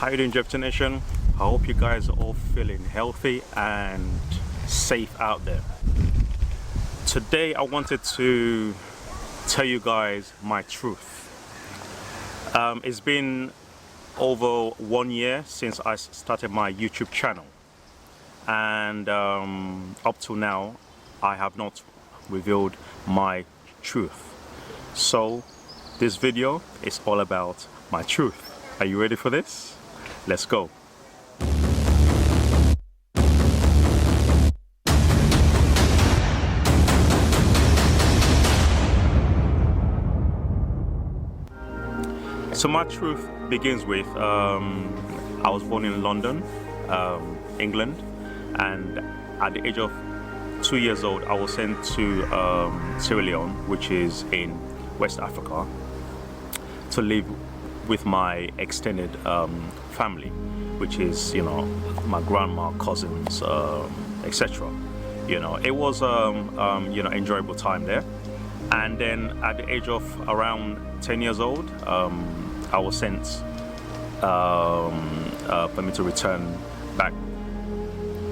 How you doing, Jevitee Nation? I hope you guys are all feeling healthy and safe out there. Today I wanted to tell you guys my truth. It's been over 1 year since I started my YouTube channel, and up to now I have not revealed my truth. So this video is all about my truth. Are you ready for this? Let's go. So my truth begins with I was born in London, England, and at the age of 2 years old I was sent to Sierra Leone, which is in West Africa, to live with my extended family, which is, you know, my grandma, cousins, etc. You know, it was you know, enjoyable time there. And then at the age of around 10 years old, I was sent for me to return back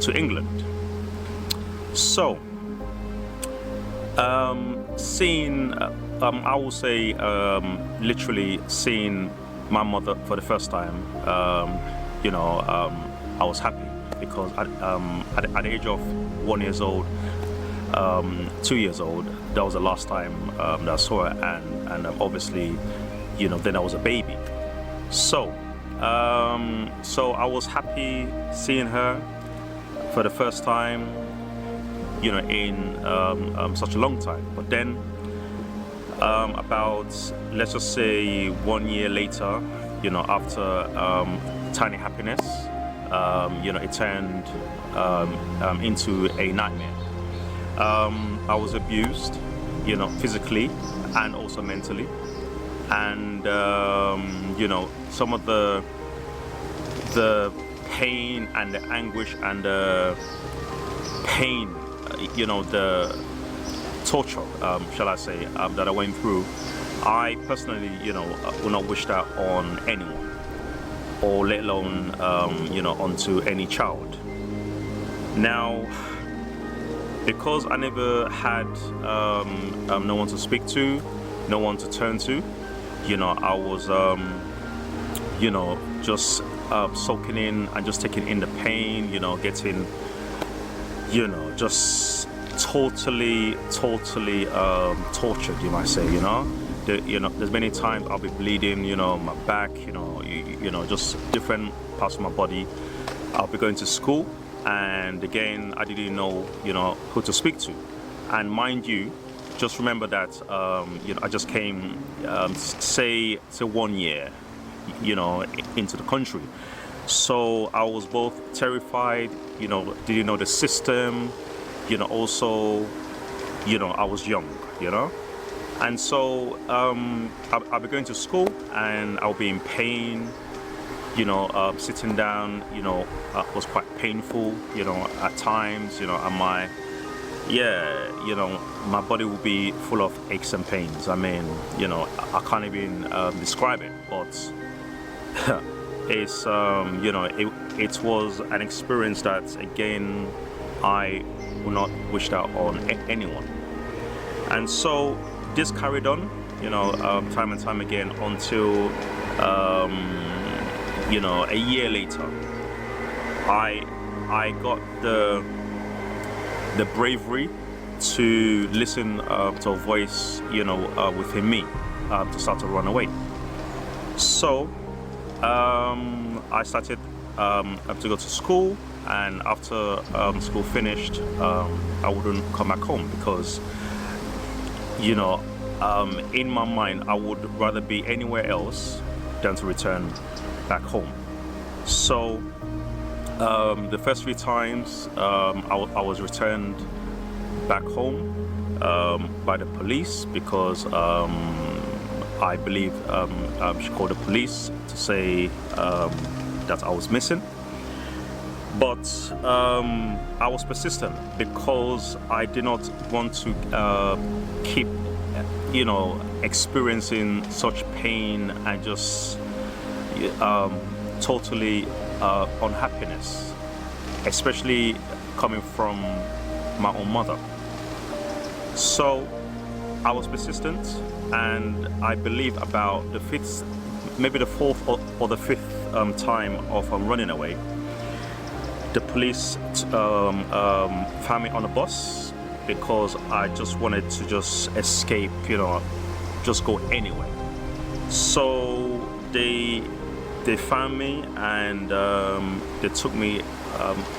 to England. So seeing I will say literally seeing my mother for the first time, you know, I was happy because at the age of 1 year old, 2 years old, that was the last time that I saw her, and obviously, you know, then I was a baby. So so I was happy seeing her for the first time, you know, in such a long time. But then about, let's just say 1 year later, you know, after tiny happiness, you know, it turned into a nightmare. I was abused, you know, physically and also mentally, and you know, some of the pain and the anguish and the pain, you know, the torture, shall I say, that I went through, I personally, you know, will not wish that on anyone, or let alone, you know, onto any child. Now, because I never had no one to speak to, no one to turn to, you know, I was, you know, just soaking in and just taking in the pain, you know, getting, you know, just totally tortured, you might say. You know, you know, there's many times I'll be bleeding, you know, my back, you know, just different parts of my body. I'll be going to school, and again, I didn't know, you know, who to speak to. And mind you, just remember that, you know, I just came, say 1 year, you know, into the country. So I was both terrified, you know, didn't know the system, you know, also, you know, I was young, you know. And so I'll be going to school and I'll be in pain, you know, sitting down, you know, was quite painful, you know, at times, you know, and my, yeah, you know, my body will be full of aches and pains. I mean, you know, I can't even describe it, but it's, you know, it was an experience that, again, I will not wish that on anyone. And so this carried on, you know, time and time again, until you know, a year later, I got the bravery to listen to a voice, you know, within me, to start to run away. So I started to go to school, and after school finished, I wouldn't come back home because, you know, in my mind, I would rather be anywhere else than to return back home. So the first 3 times I was returned back home by the police, because I believe she called the police to say that I was missing. But I was persistent because I did not want to keep, you know, experiencing such pain and just totally unhappiness, especially coming from my own mother. So I was persistent, and I believe about the fifth, maybe the fourth or the fifth time of running away, the police found me on a bus because I just wanted to just escape, just go anywhere. So they found me, and they took me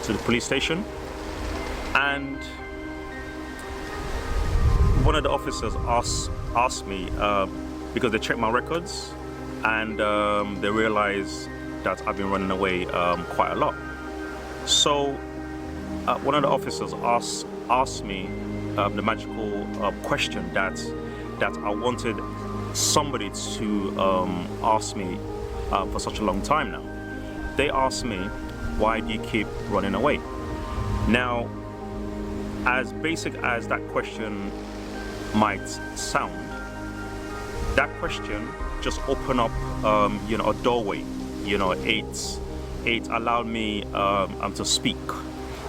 to the police station, and one of the officers asked me because they checked my records, and they realized that I've been running away quite a lot. So one of the officers asked me the magical question that I wanted somebody to ask me for such a long time now. They asked me, why do you keep running away? Now, as basic as that question might sound, that question just opened up a doorway. It allowed me to speak,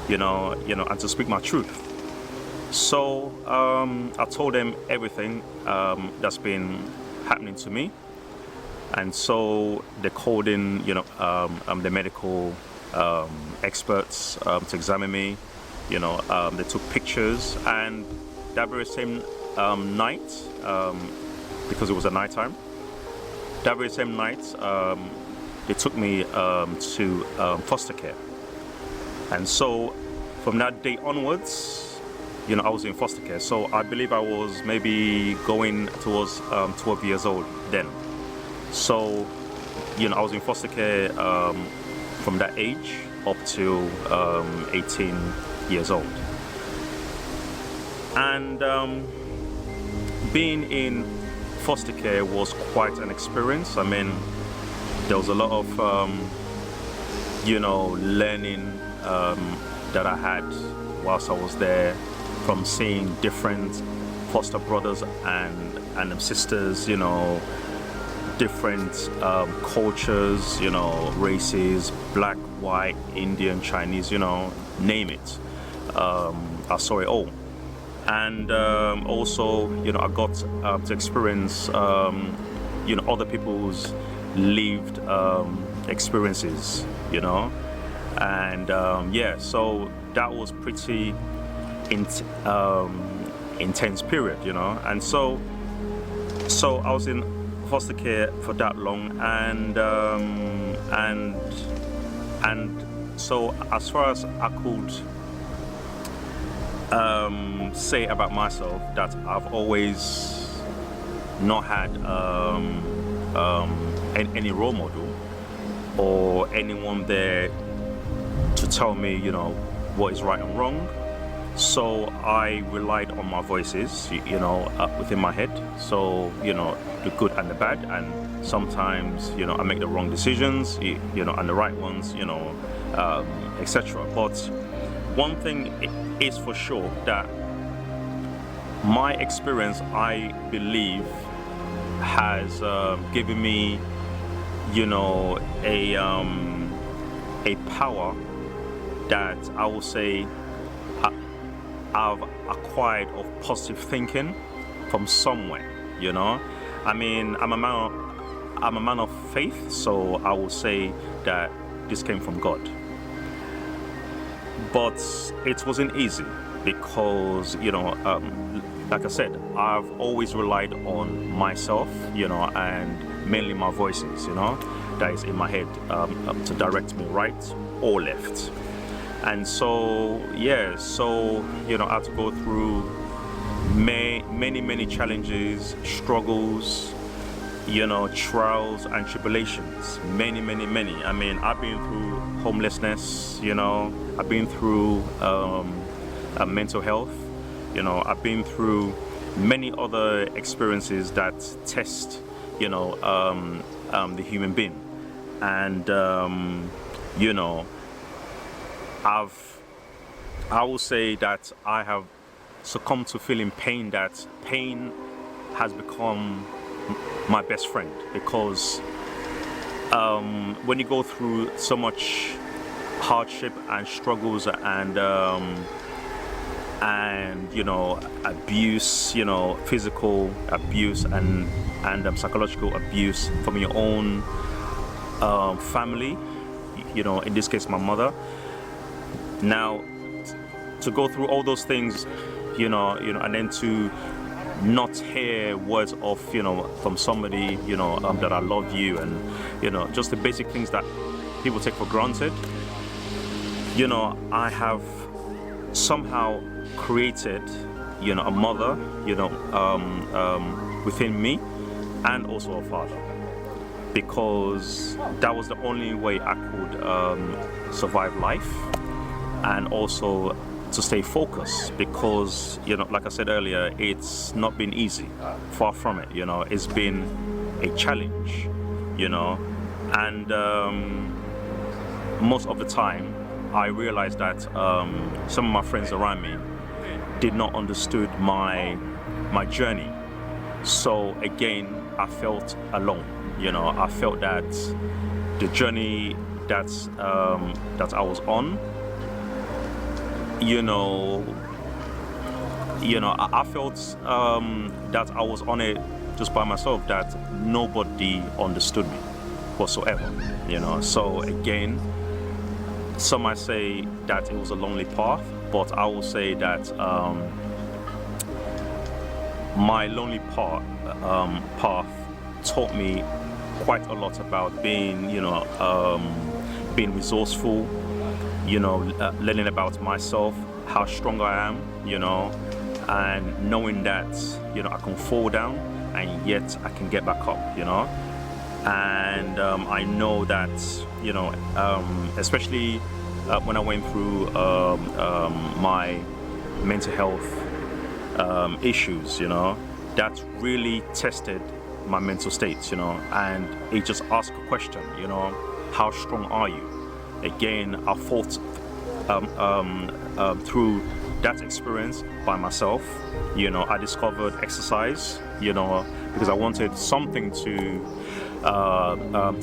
and to speak my truth. So I told them everything that's been happening to me, and so they called in the medical experts to examine me. They took pictures, and that very same night, because it was a night time, that very same night they took me to foster care. And so from that day onwards, I was in foster care. So I believe I was maybe going towards 12 years old then. So I was in foster care from that age up to 18 years old. And being in foster care was quite an experience. I mean, there was a lot of learning that I had whilst I was there, from seeing different foster brothers and sisters, different cultures, races, black, white, Indian, Chinese, name it. I saw it all. And also, I got to experience, other people's lived experiences, and so that was pretty intense period, and so I was in foster care for that long, and so as far as I could say about myself, that I've always not had any role model or anyone there to tell me, what is right and wrong. So I relied on my voices, within my head. So, the good and the bad, and sometimes, I make the wrong decisions, and the right ones, etc. But one thing is for sure, that my experience, I believe, has given me, a power that I will say I've acquired of positive thinking from somewhere. I mean, I'm a man of faith, so I will say that this came from God. But it wasn't easy because, like I said, I've always relied on myself, and mainly my voices, that is in my head, to direct me right or left. And so, I had to go through many challenges, struggles, trials and tribulations, many. I mean, I've been through homelessness, I've been through mental health, I've been through many other experiences that test, the human being. And, I will say that I have succumbed to feeling pain, that pain has become my best friend, because when you go through so much hardship and struggles and you know, abuse, you know, physical abuse and psychological abuse from your own family, you know, in this case my mother. Now to go through all those things, you know, and then to not hear words of, you know, from somebody, you know, that I love you, and you know, just the basic things that people take for granted. You know, I have somehow created, you know, a mother, you know, within me, and also a father, because that was the only way I could survive life, and also to stay focused, because, you know, like I said earlier, it's not been easy, far from it. You know, it's been a challenge, you know, and most of the time I realized that some of my friends around me did not understood my journey. So again, I felt alone. You know, I felt that the journey that I was on, you know, I felt that I was on it just by myself, that nobody understood me whatsoever, you know. So again, some might say that it was a lonely path, but I will say that my lonely path taught me quite a lot about being, you know, being resourceful, you know, learning about myself, how strong I am, you know, and knowing that, you know, I can fall down and yet I can get back up, you know. And I know that, you know, especially when I went through my mental health issues, you know, that really tested my mental state, you know, and it just asked a question, you know, how strong are you? Again, I fought through that experience by myself. You know, I discovered exercise, you know, because I wanted something to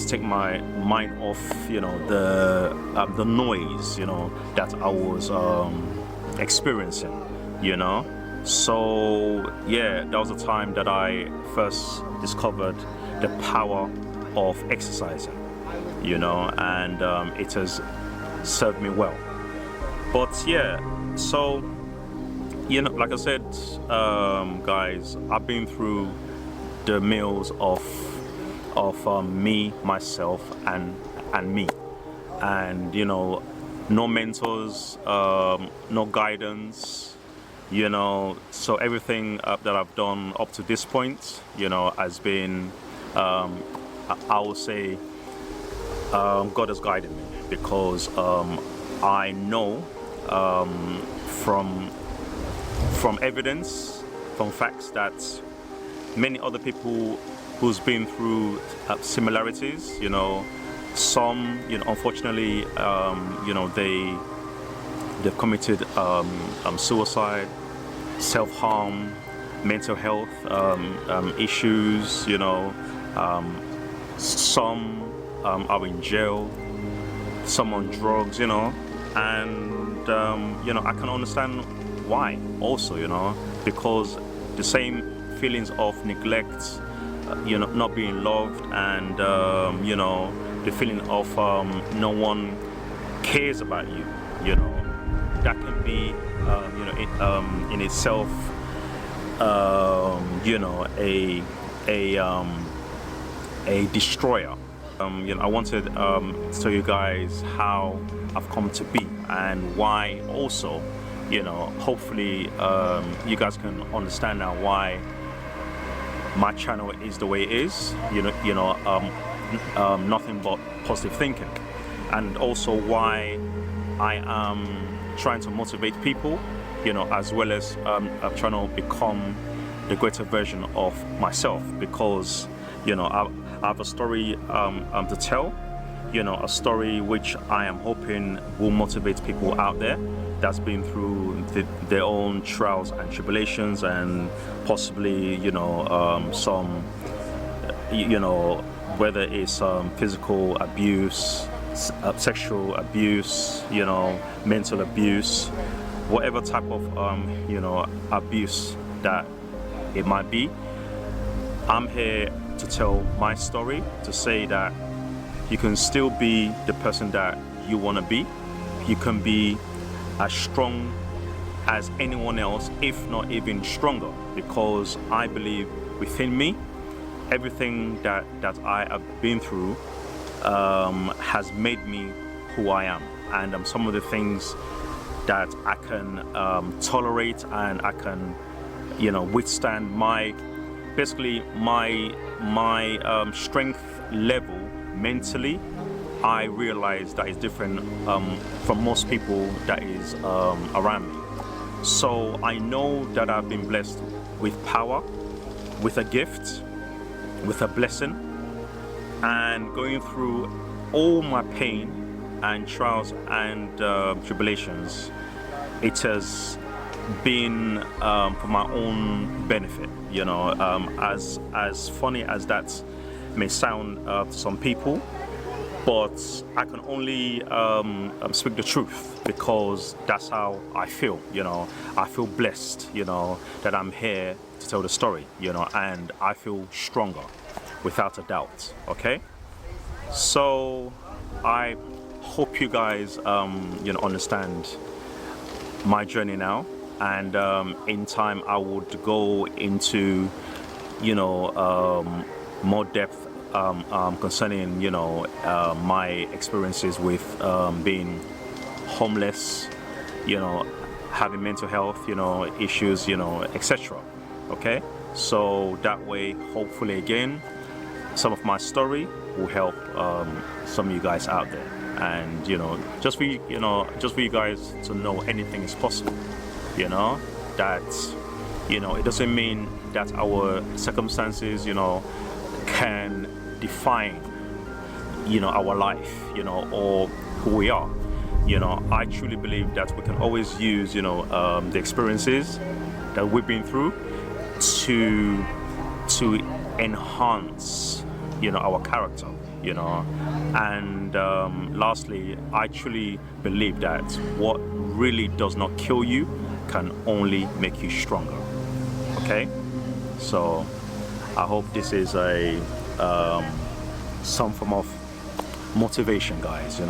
take my mind off, you know, the noise, you know, that I was experiencing, you know. So yeah, that was the time that I first discovered the power of exercising, you know, and it has served me well. But yeah, so, you know, like I said, guys, I've been through the meals of me, myself, and me, and you know, no mentors, no guidance, you know. So everything that I've done up to this point, you know, has been, I will say, God has guided me, because I know from evidence, from facts, that many other people who's been through similarities, you know, some, you know, unfortunately, you know, they've committed suicide, self-harm, mental health issues, you know. Some are in jail, some on drugs, you know, and you know, I can understand why also, you know, because the same feelings of neglect, you know, not being loved, and you know, the feeling of no one cares about you, you know, that can be, you know, in itself, you know, a destroyer. You know, I wanted to tell you guys how I've come to be, and why also, you know, hopefully you guys can understand now why my channel is the way it is, you know, nothing but positive thinking, and also why I am trying to motivate people, you know, as well as I'm trying to become the greater version of myself, because, you know, I have a story to tell, you know, a story which I am hoping will motivate people out there that's been through their own trials and tribulations, and possibly, you know, some, you know, whether it's physical abuse, sexual abuse, mental abuse, whatever type of abuse that it might be. I'm here to tell my story, to say that you can still be the person that you want to be. You can be as strong as anyone else, if not even stronger, because I believe within me, everything that I have been through has made me who I am. And some of the things that I can tolerate and I can, withstand my strength level mentally, I realize that is different from most people that is around me. So I know that I've been blessed with power, with a gift, with a blessing, and going through all my pain and trials and tribulations, it has been for my own benefit. As funny as that may sound to some people, but I can only speak the truth, because that's how I feel. I feel blessed, that I'm here to tell the story, and I feel stronger, without a doubt. Okay, so I hope you guys understand my journey now, and in time I would go into more depth concerning my experiences with being homeless, having mental health issues, etc. Okay, so that way, hopefully, again, some of my story will help some of you guys out there, and just for you guys to know anything is possible. That it doesn't mean that our circumstances can define our life or who we are. I truly believe that we can always use the experiences that we've been through to enhance our character. And lastly, I truly believe that what really does not kill you can only make you stronger. Okay, so I hope this is a some form of motivation, guys,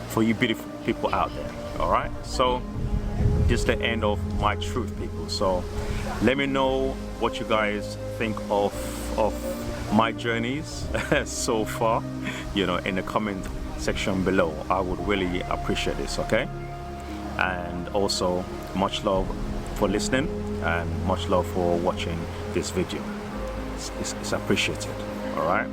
for you beautiful people out there. All right, so this is the end of my truth, people. So let me know what you guys think of my journeys so far, in the comment section below. I would really appreciate this. Okay, and also much love for listening, and much love for watching this video. It's appreciated. All right,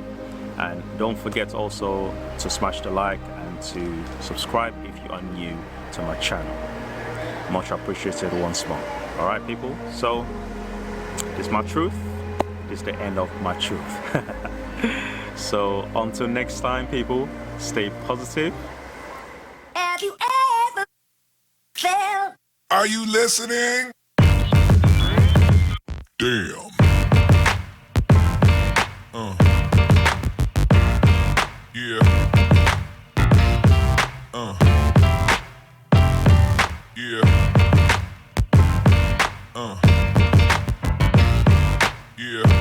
and don't forget also to smash the like and to subscribe if you are new to my channel. Much appreciated once more. All right, people, so this is my truth. This is the end of my truth. So until next time, people, stay positive. Have you ever felt? Are you listening? Damn. Yeah. Yeah. Yeah.